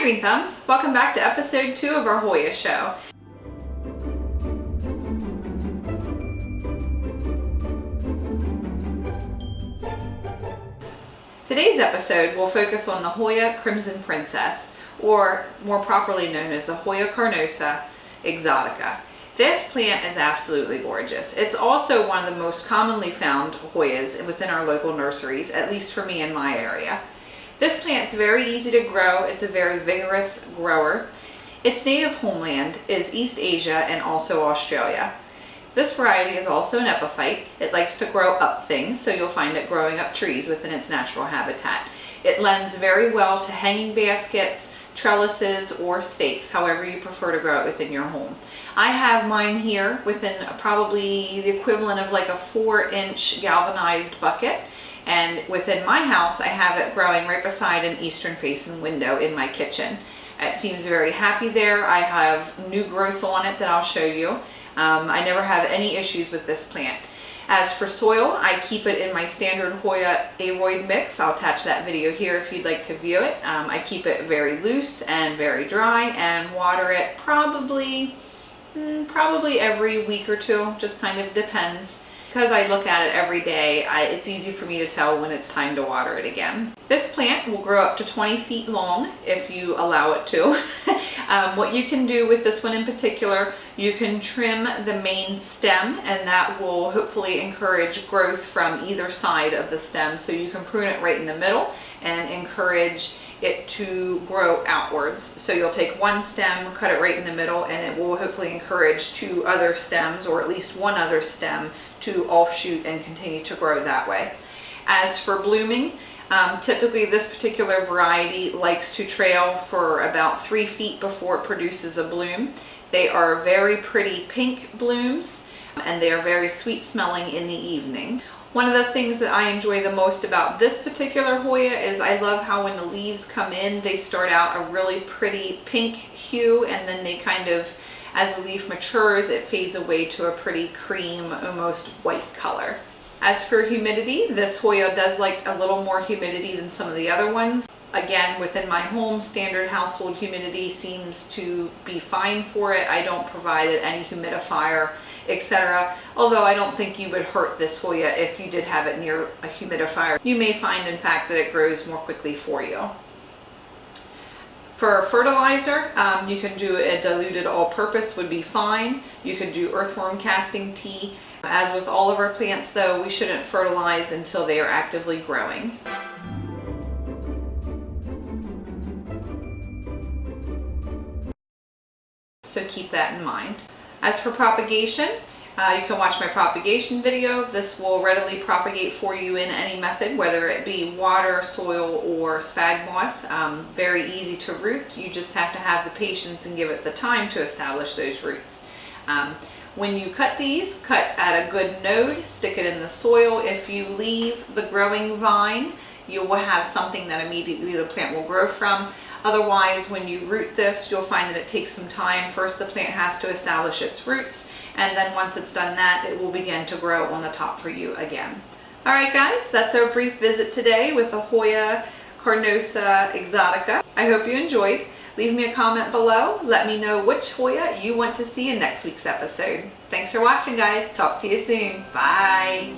Green Thumbs! Welcome back to episode 2 of our Hoya Show. Today's episode will focus on the Hoya Crimson Princess, or more properly known as the Hoya Carnosa Exotica. This plant is absolutely gorgeous. It's also one of the most commonly found Hoyas within our local nurseries, at least for me in my area. This plant's very easy to grow. It's a very vigorous grower. Its native homeland is East Asia and also Australia. This variety is also an epiphyte. It likes to grow up things, so you'll find it growing up trees within its natural habitat. It lends very well to hanging baskets, trellises, or stakes, however you prefer to grow it within your home. I have mine here within probably the equivalent of like a 4-inch galvanized bucket, and within my house I have it growing right beside an eastern facing window in my kitchen. It seems very happy there. I have new growth on it that I'll show you. I never have any issues with this plant. As for soil, I keep it in my standard Hoya aroid mix. I'll attach that video here if you'd like to view it. I keep it very loose and very dry and water it probably every week or two, just kind of depends. Because I look at it every day, it's easy for me to tell when it's time to water it again. This plant will grow up to 20 feet long if you allow it to. What you can do with this one in particular, you can trim the main stem, and that will hopefully encourage growth from either side of the stem. So you can prune it right in the middle and encourage it to grow outwards. So you'll take one stem, cut it right in the middle, and it will hopefully encourage 2 other stems, or at least 1 other stem, to offshoot and continue to grow that way. As for blooming, typically this particular variety likes to trail for about 3 feet before it produces a bloom. They are very pretty pink blooms, and they are very sweet smelling in the evening. One of the things that I enjoy the most about this particular Hoya is I love how when the leaves come in, they start out a really pretty pink hue, and then they kind of, as the leaf matures, it fades away to a pretty cream, almost white color. As for humidity, this Hoya does like a little more humidity than some of the other ones. Again, within my home, standard household humidity seems to be fine for it. I don't provide it any humidifier, etc. Although I don't think you would hurt this Hoya if you did have it near a humidifier. You may find, in fact, that it grows more quickly for you. For fertilizer, you can do a diluted all-purpose would be fine. You could do earthworm casting tea. As with all of our plants though, we shouldn't fertilize until they are actively growing. So keep that in mind. As for propagation, you can watch my propagation video. This will readily propagate for you in any method, whether it be water, soil, or sphagnum moss. Very easy to root. You just have to have the patience and give it the time to establish those roots. When you cut these, cut at a good node, stick it in the soil. If you leave the growing vine, you will have something that immediately the plant will grow from. Otherwise, when you root this, you'll find that it takes some time. First, the plant has to establish its roots, and then once it's done that, it will begin to grow on the top for you again. All right, guys, that's our brief visit today with the Hoya Carnosa Exotica. I hope you enjoyed. Leave me a comment below. Let me know which Hoya you want to see in next week's episode. Thanks for watching, guys. Talk to you soon. Bye.